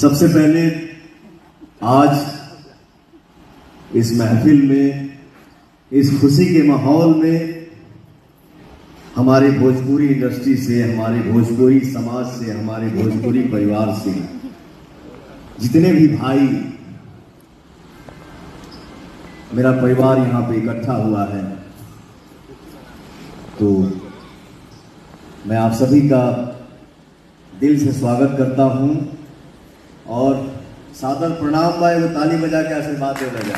सबसे पहले आज इस महफिल में, इस खुशी के माहौल में हमारे भोजपुरी इंडस्ट्री से, हमारे भोजपुरी समाज से, हमारे भोजपुरी परिवार से जितने भी भाई, मेरा परिवार यहाँ पे इकट्ठा हुआ है, तो मैं आप सभी का दिल से स्वागत करता हूँ और सादर प्रणाम भाई, वो ताली बजा के आशीर्वाद दे रहा है।